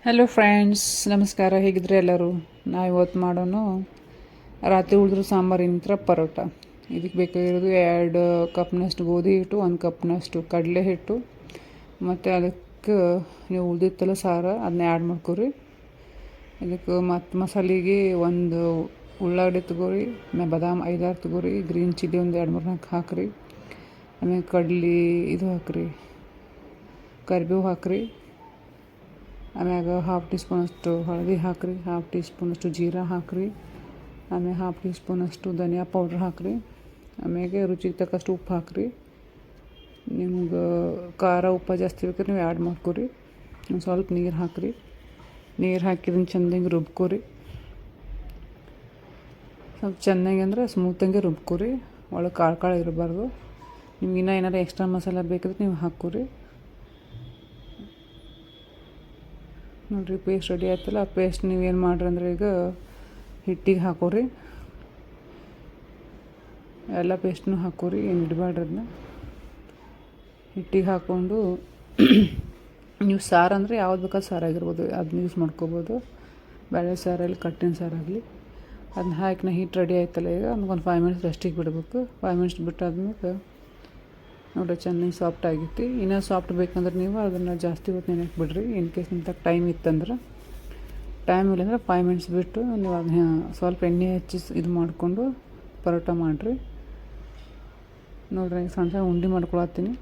Hello friends, ನಮಸ್ಕಾರ. ಹೇಗಿದ್ರೆ ಎಲ್ಲರೂ? ನಾವು ಇವತ್ತು ಮಾಡೋಣ ರಾತ್ರಿ ಉಳಿದ್ರೂ ಸಾಂಬಾರಿನ ಪರೋಟ. ಇದಕ್ಕೆ ಬೇಕಾಗಿರೋದು 2 ಕಪ್ನಷ್ಟು ಗೋಧಿ ಹಿಟ್ಟು, 1 ಕಪ್ನಷ್ಟು ಕಡಲೆ ಹಿಟ್ಟು, ಮತ್ತು ಅದಕ್ಕೆ ನೀವು ಉಳಿದಿತ್ತಲ್ಲ ಸಾರು ಅದನ್ನ ಆ್ಯಡ್ ಮಾಡ್ಕೊರಿ. ಇದಕ್ಕೆ ಮತ್ತು ಮಸಾಲೆಗೆ ಒಂದು ಉಳ್ಳಾಗಡ್ಡಿ ತಗೋರಿ, ಆಮೇಲೆ ಬಾದಾಮ್ 5-6 ತಗೋರಿ, ಗ್ರೀನ್ ಚಿಲ್ಲಿ ಒಂದು 2-3-4 ಹಾಕಿರಿ. ಆಮೇಲೆ ಕಡ್ಲೆ ಇದು ಹಾಕಿರಿ, ಕರಿಬೇವು ಹಾಕಿರಿ. ಆಮ್ಯಾಗ 1/2 ಟೀ ಸ್ಪೂನಷ್ಟು ಹಳದಿ ಹಾಕಿರಿ, 1/2 ಟೀ ಸ್ಪೂನಷ್ಟು ಜೀರಾ ಹಾಕಿರಿ, ಆಮೇಲೆ 1/2 ಟೀ ಸ್ಪೂನಷ್ಟು ಧನಿಯಾ ಪೌಡ್ರ್ ಹಾಕಿರಿ. ಆಮ್ಯಾಗೆ ರುಚಿಗೆ ತಕ್ಕಷ್ಟು ಉಪ್ಪು ಹಾಕಿರಿ. ನಿಮ್ಗೆ ಖಾರ ಉಪ್ಪು ಜಾಸ್ತಿ ಬೇಕಾದ್ರೆ ನೀವು ಆ್ಯಡ್ ಮಾಡ್ಕೊರಿ. ಒಂದು ಸ್ವಲ್ಪ ನೀರು ಹಾಕಿರಿ. ನೀರು ಹಾಕಿದನ್ನು ಚೆಂದಾಗಿ ರುಬ್ಕೊರಿ. ಸ್ವಲ್ಪ ಚೆನ್ನಾಗಿ ಅಂದರೆ ಸ್ಮೂತಂಗೆ ರುಬ್ಕೊರಿ, ಒಳಗೆ ಕಾಳು ಇರಬಾರ್ದು. ನಿಮ್ಗೆ ಇನ್ನೂ ಏನಾರು ಎಕ್ಸ್ಟ್ರಾ ಮಸಾಲೆ ಬೇಕಾದ್ರೆ ನೀವು ಹಾಕ್ಕೊರಿ. ನೋಡಿರಿ, ಪೇಸ್ಟ್ ರೆಡಿ ಆಯ್ತಲ್ಲ. ಆ ಪೇಸ್ಟ್ ನೀವೇನು ಮಾಡ್ರಿ ಅಂದ್ರೆ ಈಗ ಹಿಟ್ಟಿಗೆ ಹಾಕೋರಿ. ಎಲ್ಲ ಪೇಸ್ಟ್ನೂ ಹಾಕೋರಿ, ಏನು ಇಡಬೇಡ್ರಿ. ಅದನ್ನ ಹಿಟ್ಟಿಗೆ ಹಾಕ್ಕೊಂಡು ನೀವು ಸಾರು ಅಂದರೆ ಯಾವ್ದು ಬೇಕಾದ್ರೂ ಸಾರಾಗಿರ್ಬೋದು, ಅದನ್ನ ಯೂಸ್ ಮಾಡ್ಕೋಬೋದು. ಬೇಳೆ ಸಾರಲ್ಲಿ ಕಟ್ಟಿನ ಸಾರಾಗಲಿ ಅದನ್ನ ಹಾಕಿ ನಾ ಹಿಟ್ಟು ರೆಡಿ ಆಯ್ತಲ್ಲ. ಈಗ ಒಂದು 5 ಮಿನಿಟ್ಸ್ ರೆಸ್ಟಿಗೆ ಬಿಡಬೇಕು. 5 ಮಿನಿಟ್ಸ್ ಬಿಟ್ಟಾದ್ಮೇಲೆ ನೋಡಿರಿ ಚೆನ್ನಾಗಿ ಸಾಫ್ಟ್ ಆಗೈತಿ. ಇನ್ನೂ ಸಾಫ್ಟ್ ಬೇಕಂದ್ರೆ ನೀವು ಅದನ್ನು ಜಾಸ್ತಿ ಹೊತ್ತು ನೆನೆಯಕ್ಕೆ ಬಿಡ್ರಿ. ಇನ್ ಕೇಸ್ ನಿಮ್ಗೆ ಟೈಮ್ ಇತ್ತಂದ್ರೆ. ಟೈಮ್ ಇಲ್ಲಂದ್ರೆ 5 ಮಿನಿಟ್ಸ್ ಬಿಟ್ಟು ನೀವು ಅದನ್ನ ಸ್ವಲ್ಪ ಎಣ್ಣೆ ಹಚ್ಚಿ ಇದು ಮಾಡಿಕೊಂಡು ಪರೋಟ ಮಾಡಿರಿ. ನೋಡಿರಿ, ಸಣ್ಣ ಸಣ್ಣ ಉಂಡೆ ಮಾಡ್ಕೊಳತ್ತೀನಿ.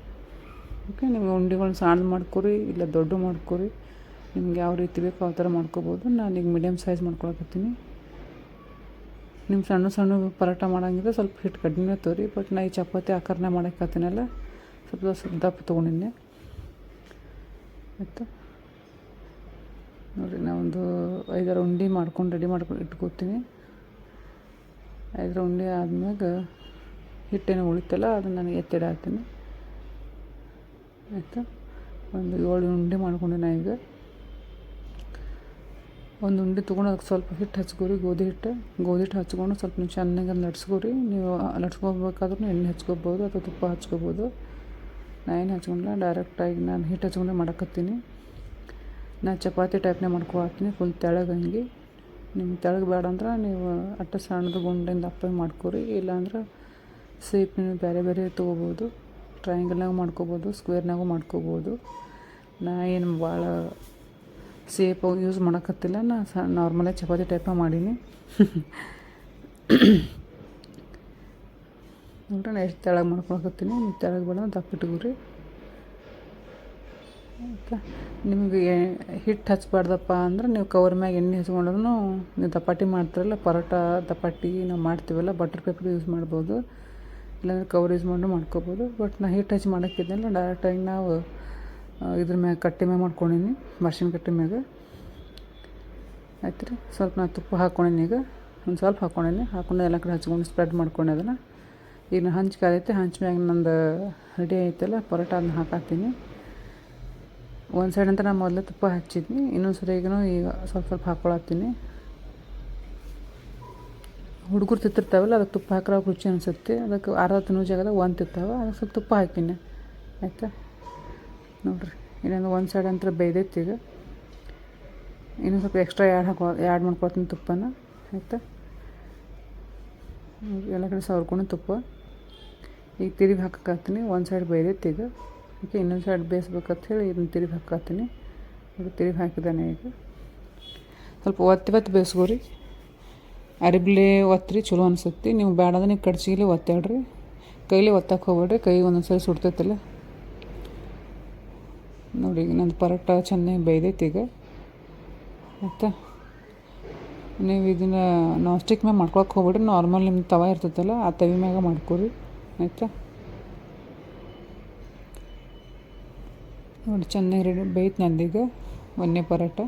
ಓಕೆ, ನಿಮ್ಗೆ ಉಂಡೆಗಳನ್ನ ಸಣ್ಣ ಮಾಡ್ಕೊರಿ, ಇಲ್ಲ ದೊಡ್ಡ ಮಾಡ್ಕೊರಿ. ನಿಮ್ಗೆ ಯಾವ ರೀತಿ ಬೇಕೋ ಆ ಥರ ಮಾಡ್ಕೊಬೋದು. ನಾನೀಗ ಮೀಡಿಯಮ್ ಸೈಜ್ ಮಾಡ್ಕೊಳಕತ್ತೀನಿ. ನಿಮ್ಮ ಸಣ್ಣ ಸಣ್ಣ ಪರೋಟ ಮಾಡೋಂಗಿದ್ರೆ ಸ್ವಲ್ಪ ಹಿಟ್ಟು ಕಡಿಮೆ ತೋರಿ. ಬಟ್ ನಾ ಈ ಚಪಾತಿ ಆಕಾರನ ಮಾಡೋಕ್ಕತ್ತೀನಲ್ಲ, ಸ್ವಲ್ಪ ದಪ್ಪ ತೊಗೊಂಡಿದ್ದೆ. ಆಯಿತು ನೋಡಿರಿ, ನಾ ಒಂದು 5-6 ಉಂಡೆ ಮಾಡ್ಕೊಂಡು ರೆಡಿ ಮಾಡ್ಕೊಂಡು ಇಟ್ಕೋತೀನಿ. 5 ಉಂಡೆ ಆದ್ಮ್ಯಾಗ ಹಿಟ್ಟೇನು ಉಳಿತಲ್ಲ ಅದನ್ನು ನಾನು ಎತ್ತಿಡಾತೀನಿ. ಆಯಿತಾ, ಒಂದು 7 ಉಂಡೆ ಮಾಡ್ಕೊಂಡೆ. ನಾ ಈಗ ಒಂದು ಉಂಡೆ ತೊಗೊಂಡು ಅದಕ್ಕೆ ಸ್ವಲ್ಪ ಹಿಟ್ಟು ಹಚ್ಕೋರಿ, ಗೋಧಿ ಹಿಟ್ಟು ಹಚ್ಕೊಂಡು ಸ್ವಲ್ಪ ನೀವು ಚೆನ್ನಾಗಿ ಲಟ್ಸ್ಕೊರಿ. ನೀವು ಲಟ್ಸ್ಕೊಬೇಕಾದ್ರೂ ಎಣ್ಣೆ ಹಚ್ಕೋಬೋದು ಅಥವಾ ತುಪ್ಪ ಹಚ್ಕೋಬೋದು. ನಾ ಏನು ಹಚ್ಕೊಂಡಿಲ್ಲ, ಡೈರೆಕ್ಟಾಗಿ ನಾನು ಹಿಟ್ಟು ಹಚ್ಕೊಂಡೆ ಮಾಡಕತ್ತೀನಿ. ನಾ ಚಪಾತಿ ಟೈಪ್ನೇ ಮಾಡ್ಕೊಳತ್ತೀನಿ, ಫುಲ್ ತೆಳಗಂಗೆ. ನಿಮ್ಗೆ ತೆಳಗೆ ಬೇಡ ಅಂದ್ರೆ ನೀವು ಅಟ್ಟ ಸಣ್ಣದು ಗುಂಡಿಂದ ದಪ್ಪ ಮಾಡ್ಕೊರಿ. ಇಲ್ಲಾಂದ್ರೆ ಸೇಪ್ ನೀವು ಬೇರೆ ಬೇರೆ ತೊಗೋಬೋದು. ಟ್ರಯಾಂಗಲ್ನಾಗೂ ಮಾಡ್ಕೋಬೋದು, ಸ್ಕ್ವೇರ್ನಾಗೂ ಮಾಡ್ಕೋಬೋದು. ನಾ ಏನು ಭಾಳ ಸೇಪ್ ಯೂಸ್ ಮಾಡೋಕ್ಕತ್ತಿಲ್ಲ. ನಾ ನಾರ್ಮಲಾಗಿ ಚಪಾತಿ ಟೈಪ ಮಾಡೀನಿ. ನೋಡ್ರಿ, ನಾ ಎಷ್ಟು ತೆಳಗೆ ಮಾಡ್ಕೊಳಕತ್ತೀನಿ. ನೀವು ತೆಳಗೆ ಬೇಡ ದಪ್ಪ ಇಟ್ಕೊರಿ. ಆಯಿತಾ, ನಿಮಗೆ ಹಿಟ್ಟು ಹಚ್ಬಾರ್ದಪ್ಪ ಅಂದ್ರೆ ನೀವು ಕವರ್ ಮ್ಯಾಗ ಎಣ್ಣೆ ಹಚ್ಕೊಂಡ್ರೂ, ನೀವು ದಪಾಟಿ ಮಾಡ್ತಿರಲ್ಲ ಪರೋಟ ದಪಾಟಿ ನಾವು ಮಾಡ್ತೀವಲ್ಲ, ಬಟರ್ ಪೇಪರ್ ಯೂಸ್ ಮಾಡ್ಬೋದು. ಇಲ್ಲಾಂದ್ರೆ ಕವರ್ ಯೂಸ್ ಮಾಡ್ಕೋಬೋದು. ಬಟ್ ನಾ ಹಿಟ್ಟು ಹಚ್ಚಿ ಮಾಡೋಕ್ಕಿದ್ದೆಲ್ಲ ಡೈರೆಕ್ಟಾಗಿ ನಾವು ಇದ್ರ ಮ್ಯಾಗ ಕಟ್ಟಿ ಮ್ಯಾಗ ಮಾಡ್ಕೊಂಡೀನಿ, ಮರ್ಷಿನ ಕಟ್ಟಿ ಮ್ಯಾಗ. ಆಯ್ತು ರೀ, ಸ್ವಲ್ಪ ನಾ ತುಪ್ಪ ಹಾಕ್ಕೊಂಡೀನಿ. ಈಗ ಒಂದು ಸ್ವಲ್ಪ ಹಾಕ್ಕೊಂಡು ಎಲ್ಲ ಕಡೆ ಹಚ್ಕೊಂಡು ಸ್ಪ್ರೆಡ್ ಮಾಡ್ಕೊಂಡೆ ಅದನ್ನು. ಈಗ ನಾನು ಹಂಚ್ ಕಾದೈತೆ, ಹಂಚ್ ಮ್ಯಾಗ ನಂದು ರೆಡಿ ಐತಲ್ಲ ಪರೋಟ, ಅದನ್ನ ಹಾಕಾತೀನಿ. ಒಂದು ಸೈಡ್ ಅಂತ ನಾನು ಮೊದಲೇ ತುಪ್ಪ ಹಚ್ಚಿದ್ನಿ, ಇನ್ನೊಂದು ಸರಿಗೂ ಈಗ ಸ್ವಲ್ಪ ಹಾಕ್ಕೊಳತ್ತೀನಿ. ಹುಡುಗರು ತಿಂತಿರ್ತಾವಲ್ಲ, ಅದಕ್ಕೆ ತುಪ್ಪ ಹಾಕಿರೋ ರುಚಿ ಅನಿಸುತ್ತೆ. ಅದಕ್ಕೆ ಅರ್ಧ ತಿನ್ನೋ ಜಾಗದಾಗ ಒಂದು ತಿಂತಾವೆ, ಅದಕ್ಕೆ ಸ್ವಲ್ಪ ತುಪ್ಪ ಹಾಕಿನಿ. ಆಯಿತಾ, ನೋಡಿರಿ, ಇನ್ನೊಂದು ಒಂದು ಸೈಡ್ ಅಂತ ಬೇಯ್ದೈತಿ. ಈಗ ಇನ್ನೊಂದು ಸ್ವಲ್ಪ ಎಕ್ಸ್ಟ್ರಾ ಆ್ಯಡ್ ಮಾಡ್ಕೊಳ್ತೀನಿ ತುಪ್ಪನ. ಆಯಿತಾ, ಎಲ್ಲ ಕಡೆ ಸವರ್ಕೊಂಡು ತುಪ್ಪ ಈಗ ತಿರುಗಿ ಹಾಕತ್ತೀನಿ. ಒಂದು ಸೈಡ್ ಬೇಯ್ದೈತಿ ಈಗ. ಓಕೆ, ಇನ್ನೊಂದು ಸೈಡ್ ಬೇಯಿಸ್ಬೇಕಂತ ಹೇಳಿ ಇದನ್ನು ತಿರುಗಿ ಹಾಕತ್ತೀನಿ. ಅದು ತಿರುಗಿ ಹಾಕಿದ್ದಾನೆ. ಈಗ ಸ್ವಲ್ಪ ಒತ್ತಿ ಬೇಯಿಸ್ಕೋರಿ. ಅರಿಬ್ಲೆ ಒತ್ತಿರಿ, ಚಲೋ ಅನಿಸುತ್ತೆ. ನೀವು ಬೇಡಂದ್ರೆ ನೀವು ಕಡ್ಚಿಲಿ ಒತ್ತಾಡ್ರಿ, ಕೈಲಿ ಒತ್ತಕ್ಕೆ ಹೋಗ್ಬೇಡ್ರಿ, ಕೈ ಒಂದೊಂದು ಸರಿ ಸುಡ್ತೈತಲ್ಲ. ನೋಡಿ, ಈಗ ನಂದು ಪರೋಟ ಚೆನ್ನಾಗಿ ಬೇಯ್ದೈತಿ ಈಗ. ಆಯಿತಾ, ನೀವು ಇದನ್ನು ನಾನ್ ಸ್ಟಿಕ್ ಮ್ಯಾಗ ಮಾಡ್ಕೊಳಕ್ಕೆ ಹೋಗ್ಬೇಡ್ರಿ. ನಾರ್ಮಲ್ ನಿಮ್ಮ ತವ ಇರ್ತೈತಲ್ಲ, ಆ ತವಿ ಮ್ಯಾಗ ಮಾಡ್ಕೊರಿ. ಆಯಿತಾ, ನೋಡಿ ಚೆನ್ನಾಗಿ ರೆಡಿ ಬೇಯ್ತು ನಂದೀಗ ಒಂದನೇ ಪರೋಟ.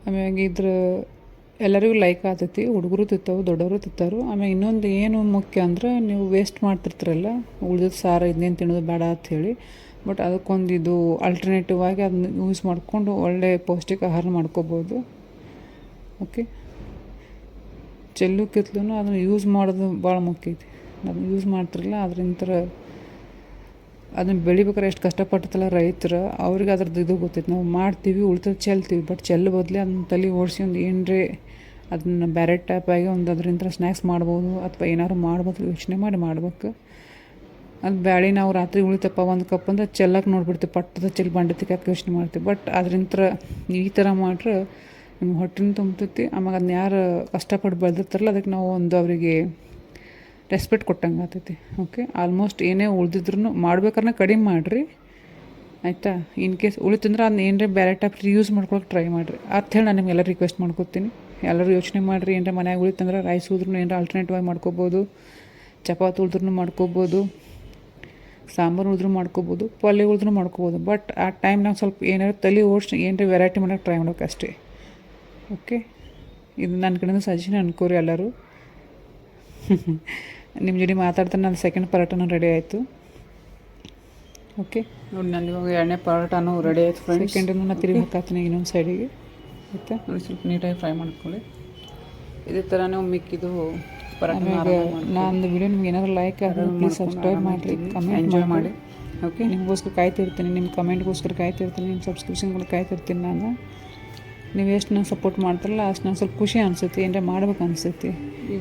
ಆಮ್ಯಾಗ ಇದ್ರ ಎಲ್ಲರಿಗೂ ಲೈಕ್ ಆಗ್ತೈತಿ. ಹುಡುಗರು ತಿಂತಾವೆ, ದೊಡ್ಡವರು ತಿಂತಾರೆ. ಆಮೇಲೆ ಇನ್ನೊಂದು ಏನು ಮುಖ್ಯ ಅಂದ್ರೆ, ನೀವು ವೇಸ್ಟ್ ಮಾಡ್ತಿರ್ತೀರಲ್ಲ ಉಳಿದ ಸಾರು, ಇದನ್ನೇನು ತಿನ್ನೋದು ಬೇಡ ಅಂಥೇಳಿ. ಬಟ್ ಅದಕ್ಕೊಂದು ಇದು ಆಲ್ಟರ್ನೇಟಿವ್ ಆಗಿ ಅದನ್ನ ಯೂಸ್ ಮಾಡಿಕೊಂಡು ಒಳ್ಳೆ ಪೌಷ್ಟಿಕ ಆಹಾರ ಮಾಡ್ಕೋಬೋದು. ಓಕೆ, ಚೆಲ್ಲು ಕಿತ್ಲೂ ಅದನ್ನು ಯೂಸ್ ಮಾಡೋದು ಭಾಳ ಮುಖ್ಯ ಐತಿ. ಅದನ್ನು ಯೂಸ್ ಮಾಡ್ತಿರಲ್ಲ, ಅದರಿಂದ ಅದನ್ನು ಬೆಳಿಬೇಕಾರೆ ಎಷ್ಟು ಕಷ್ಟಪಡ್ತಲ್ಲ ರೈತರು, ಅವ್ರಿಗೆ ಅದ್ರದ್ದು ಇದು ಗೊತ್ತೈತೆ. ನಾವು ಮಾಡ್ತೀವಿ, ಉಳ್ತದ ಚೆಲ್ತೀವಿ, ಬಟ್ ಚೆಲ್ಲ ಬದಲೇ ಅದನ್ನ ತಲೆ ಓಡಿಸಿ ಒಂದು ಏನರೇ ಅದನ್ನು ಬೇರೆ ಟೈಪಾಗಿ ಒಂದು ಅದರಿಂದ ಸ್ನ್ಯಾಕ್ಸ್ ಮಾಡ್ಬೋದು ಅಥವಾ ಏನಾದ್ರು ಮಾಡ್ಬೋದು ಯೋಚನೆ ಮಾಡಿ ಮಾಡ್ಬೇಕು. ಅದು ಬ್ಯಾಳೆ ನಾವು ರಾತ್ರಿ ಉಳಿತಪ್ಪ ಒಂದು ಕಪ್ ಅಂದ್ರೆ ಚೆಲ್ಲಕ್ಕೆ ನೋಡ್ಬಿಡ್ತೀವಿ, ಪಟ್ಟದ ಚೆಲ್ಲಿ ಬಂಡೆ ತಿಕ್ಕಕ್ಕೆ ಯೋಚನೆ ಮಾಡ್ತೀವಿ. ಬಟ್ ಅದರಿಂದ ಈ ಥರ ಮಾಡ್ರೆ ನಿಮ್ಗೆ ಹೊಟ್ಟೆನೂ ತುಂಬತೈತಿ. ಆಮೇಲೆ ಅದನ್ನ ಯಾರು ಕಷ್ಟಪಟ್ಟು ಬೆಳೆದಿರ್ತಾರಲ್ಲ ಅದಕ್ಕೆ ನಾವು ಒಂದು ಅವರಿಗೆ ರೆಸ್ಪೆಕ್ಟ್ ಕೊಟ್ಟಂಗೆ ಆಗ್ತೈತಿ. ಓಕೆ, ಆಲ್ಮೋಸ್ಟ್ ಏನೇ ಉಳಿದಿದ್ರು ಮಾಡ್ಬೇಕಾದ್ರೆ ಕಡಿಮೆ ಮಾಡಿರಿ ಆಯಿತಾ. ಇನ್ ಕೇಸ್ ಉಳಿತಂದ್ರೆ ಅದನ್ನ ಏನರೇ ಬೇರೆ ಟೈಪ್ ಯೂಸ್ ಮಾಡ್ಕೊಳಕ್ಕೆ ಟ್ರೈ ಮಾಡಿರಿ ಅಂತ ಹೇಳಿ ನಾನು ನಿಮ್ಗೆಲ್ಲ ರಿಕ್ವೆಸ್ಟ್ ಮಾಡ್ಕೊತೀನಿ. ಎಲ್ಲರೂ ಯೋಚನೆ ಮಾಡಿರಿ, ಏನರ ಮನ್ಯಾಗ ಉಳಿತಂದ್ರೆ ರೈಸ್ ಉಳಿದ್ರೂ ಏನರ ಆಲ್ಟರ್ನೇಟಿವ್ ಆಗಿ ಮಾಡ್ಕೋಬೋದು, ಚಪಾತಿ ಉಳಿದ್ರೂ ಮಾಡ್ಕೋಬೋದು, ಸಾಂಬಾರು ಉಳಿದ್ರೂ ಮಾಡ್ಕೋಬೋದು, ಪಲ್ಯ ಉಳಿದ್ರೂ ಮಾಡ್ಕೋಬೋದು. ಬಟ್ ಆ ಟೈಮ್ ನಾವು ಸ್ವಲ್ಪ ಏನಾದ್ರು ತಲೆ ಓಡಿಸಿ ಏನರ ವೆರೈಟಿ ಮಾಡೋಕ್ಕೆ ಟ್ರೈ ಮಾಡೋಕೆ ಅಷ್ಟೇ. ಓಕೆ, ಇದು ನನ್ನ ಕಡೆಯಿಂದ ಸಜೆಷನ್ ಅನ್ಕೋರಿ ಎಲ್ಲರೂ. ನಿಮ್ಮ ಜೊತೆ ಮಾತಾಡ್ತಾನೆ ನನ್ನ ಸೆಕೆಂಡ್ ಪರೋಟನೂ ರೆಡಿ ಆಯಿತು. ಓಕೆ ನೋಡಿ, ನಾನು ಇವಾಗ ಎರಡನೇ ಪರೋಟನೂ ರೆಡಿ ಆಯಿತು ಫ್ರೆಂಡ್ಸ್. ಸೆಕೆಂಡನ್ನು ನಾನು ತಿರುಗಿ ಹಾಕಾತೀನಿ ಇನ್ನೊಂದು ಸೈಡಿಗೆ. ಆಯಿತಾ, ನೋಡಿ ಸ್ವಲ್ಪ ನೀಟಾಗಿ ಫ್ರೈ ಮಾಡ್ಕೊಳ್ಳಿ. ಇದೇ ಥರ ನೀವು ಮಿಕ್ಕಿದು ಪರೋಟ. ನಾನು ವಿಡಿಯೋ ನಿಮ್ಗೆ ಏನಾದರೂ ಲೈಕ್ ಆದರೆ ಪ್ಲೀಸ್ ಸಬ್ಸ್ಕ್ರೈಬ್ ಮಾಡಿರಿ, ಕಮೆಂಟ್ ಎಂಜಾಯ್ ಮಾಡಿ. ಓಕೆ, ನಿಮಗೋಸ್ಕರ ಕಾಯ್ತಿರ್ತೀನಿ, ನಿಮ್ಮ ಕಮೆಂಟ್ಗೋಸ್ಕರ ಕಾಯ್ತಿರ್ತೀನಿ, ನಿಮ್ಮ ಸಬ್ಸ್ಕ್ರಿಪ್ಷನ್ಗಳು ಕಾಯ್ತಿರ್ತೀನಿ ನಾನು. ನೀವು ಎಷ್ಟು ನಂಗೆ ಸಪೋರ್ಟ್ ಮಾಡ್ತಾರಲ್ಲ ಅಷ್ಟು ನಂಗೆ ಸ್ವಲ್ಪ ಖುಷಿ ಅನಿಸುತ್ತೆ, ಏನರ ಮಾಡ್ಬೇಕು ಅನಿಸುತ್ತೆ.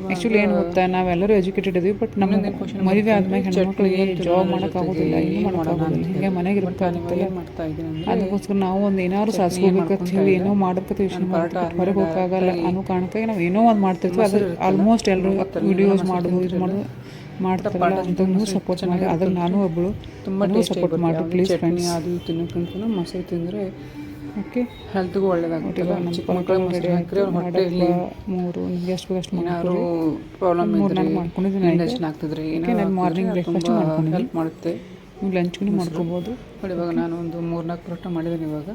ಆ್ಯಕ್ಚುಲಿ ಏನು ಗೊತ್ತಾ, ನಾವೆಲ್ಲರೂ ಎಜುಕೇಟೆಡ್ ಇದೀವಿ, ಬಟ್ ನಮಗೆ ಮದುವೆ ಆದ್ಮೇಲೆ ಹೆಣ್ಮಕ್ಳಿಗೆ ಜಾಬ್ ಮಾಡೋಕ್ಕಾಗೋದಿಲ್ಲ, ಇನ್ನೂ ಮಾಡೋಕ್ಕಾಗೋದಿಲ್ಲ, ಹೀಗೆ ಮನೆಗೆ ಇರಬೇಕಾಗುತ್ತಲ್ಲ. ಅದಕ್ಕೋಸ್ಕರ ನಾವು ಒಂದು ಏನಾದ್ರು ಸಾಧಿಸ್ಕೋಬೇಕಂತ ಹೇಳಿ ಏನೋ ಮಾಡ್ಬೇಕಂತ ಯೋಚನೆ ಮಾಡ್ತೀವಿ, ಹೊರಗೆ ಹೋಗೋಕ್ಕಾಗಲ್ಲ ಅನ್ನೋ ಕಾರಣಕ್ಕಾಗಿ ನಾವು ಏನೋ ಒಂದು ಮಾಡ್ತಿರ್ತೀವಿ. ಅದು ಆಲ್ಮೋಸ್ಟ್ ಎಲ್ಲರೂ ವಿಡಿಯೋಸ್ ಮಾಡೋದು ಇದು ಮಾಡೋದು ಮಾಡ್ತಾರಲ್ಲ, ಅದನ್ನು ಸಪೋರ್ಟ್ ಮಾಡಿ. ಅದ್ರಲ್ಲಿ ನಾನು ಒಬ್ಬಳು ತುಂಬ ಸಪೋರ್ಟ್ ಮಾಡಿ ಪ್ಲೀಸ್ ಫ್ರೆಂಡ್ಸ್. ಅದು ತಿನ್ನೋಕ್ಕಿಂತ ಮೊಸರು ತಿಂದರೆ ಓಕೆ ಹೆಲ್ತ್ಗೂ ಒಳ್ಳೇದಾಗುತ್ತೆ. ಚಿಕ್ಕ ಮಕ್ಕಳು ಮೊಸರು ಹಾಕಿದ್ರೆ ಅವ್ರ ಹೊಟ್ಟೆಯಲ್ಲಿ ಮೂರು ನಿಮ್ಗೆ ಎಷ್ಟು ಬೇಕಷ್ಟು ಏನಾದ್ರು ಪ್ರಾಬ್ಲಮ್ ಇದ್ದರೆ ಮಾಡ್ಕೊಂಡಿದ್ದೀನಿ, ಇಂಡಕ್ಷನ್ ಆಗ್ತಿದ್ರೆ ಏನಾದ್ರು ಮಾರ್ನಿಂಗ್ ಬ್ರೇಕ್ಫಾಸ್ಟ್ ಮಾಡ್ಕೊಂಡು ಹೆಲ್ಪ್ ಮಾಡುತ್ತೆ. ನೀವು ಲಂಚ್ಗೂ ಮಾಡ್ಕೋಬೋದು. ನೋಡಿ ಇವಾಗ ನಾನು ಒಂದು 3-4 ಪರೋಟ ಮಾಡಿದ್ದೀನಿ. ಇವಾಗ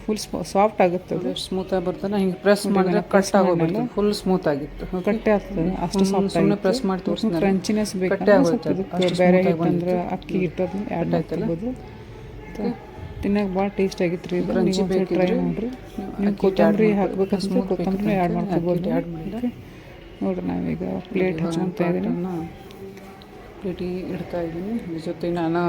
ಫುಲ್ ಸಾಫ್ಟ್ ಆಗುತ್ತೆ, ಅದು ಸ್ಮೂತಾಗಿ ಬರ್ತದೆ. ಹಿಂಗೆ ಪ್ರೆಸ್ ಮಾಡಿದ್ರೆ ಕಟ್ ಆಗೋಗ್ಬಿಡ್ತು, ಫುಲ್ ಸ್ಮೂತ್ ಆಗಿತ್ತು, ಕಟ್ಟೆ ಆಗ್ತದೆ. ಅಷ್ಟು ಸಾಫ್ಟ್ ಸುಮ್ಮನೆ ಪ್ರೆಸ್ ಮಾಡಿ ತೋರಿಸಿ ಕ್ರಂಚಿನೆಸ್ ಬೇಕು, ಕಟ್ಟೆ ಆಗುತ್ತೆ. ಬೇರೆ ಹಿಟ್ಟಂದ್ರೆ ಅಕ್ಕಿ ಹಿಟ್ಟು ಅದನ್ನ ಆ್ಯಡ್ ಮಾಡ್ಕೋಬೋದು. ತಿನ್ನೋಕೆ ಭಾಳ ಟೇಸ್ಟ್ ಆಗಿತ್ತು ರೀ. ಇದು ನೀವು ಟ್ರೈ ಮಾಡಿರಿ. ನೀವು ಕೊತ್ತಂಬರಿ ಹಾಕ್ಬೇಕಂದ್ರೆ ಕೊತ್ತಂಬರಿ ಆ್ಯಡ್ ಮಾಡ್ಕೋಬೋದು. ನೋಡಿರಿ, ನಾವೀಗ ಪ್ಲೇಟ್ ಹಚ್ಕೊತಾ ಇದ್ದೀನಿ, ಪ್ಲೇಟಿಗೆ ಇಡ್ತಾ ಇದ್ದೀನಿ. ಇದ್ರ ಜೊತೆ ನಾನು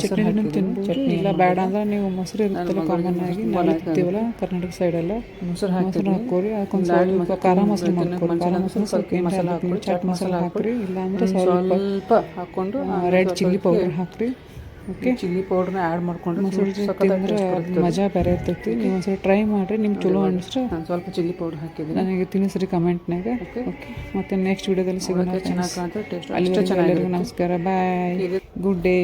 ಚಟ್ನಿ ತಿನ್ಬೋದು. ಇಲ್ಲ ಬೇಡ ಅಂದ್ರೆ ನೀವು ಮೊಸರು ಇರುತ್ತಲ್ಲ ಕಾಮನ್ ಆಗಿ ನಾವು ಇರ್ತೀವಲ್ಲ ಕರ್ನಾಟಕ ಸೈಡೆಲ್ಲ, ಮೊಸರು ಹಾಕೋರಿ. ಅದಕ್ಕೊಂದು ಸ್ವಲ್ಪ ಖಾರ ಮೊಸರು ಮಾಡ್ಕೊರಿ. ಖಾರ ಮೊಸರು ಸ್ವಲ್ಪ ಏನು ಮಸಾಲ ಹಾಕ್ರಿ, ಚಾಟ್ ಮಸಾಲ ಹಾಕ್ರಿ, ಇಲ್ಲಾಂದ್ರೆ ಸ್ವಲ್ಪ ಹಾಕ್ಕೊಂಡು ರೆಡ್ ಚಿಲ್ಲಿ ಪೌಡರ್ ಹಾಕ್ರಿ. ಓಕೆ, ಚಿಲ್ಲಿ ಪೌಡ್ರನ್ನ ಆ್ಯಡ್ ಮಾಡ್ಕೊಂಡು ಮೊಸರು ತಿಂದ್ರೆ ಮಜಾ ಬೇರೆ ಇರ್ತೈತಿ. ನೀವು ಒಂದ್ಸಲ ಟ್ರೈ ಮಾಡಿರಿ, ನಿಮ್ಗೆ ಚಲೋ ಅನಿಸ್ರೆ ನಾನು ಸ್ವಲ್ಪ ಚಿಲ್ಲಿ ಪೌಡ್ರ್ ಹಾಕಿದ್ದೀನಿ. ನನಗೆ ತಿಳಿಸ್ರಿ ಕಮೆಂಟ್ನಾಗ. ಓಕೆ, ಮತ್ತು ನೆಕ್ಸ್ಟ್ ವಿಡಿಯೋದಲ್ಲಿ ಸಿಗೋಣ. ಚೆನ್ನಾಗಿ ಕಾಣ್ತದೆ, ಟೇಸ್ಟ್ ಅಲ್ಲಿವರೆಗೂ ಎಲ್ಲರಿಗೂ ನಮಸ್ಕಾರ, ಬಾಯ್, ಗುಡ್ ಡೇ.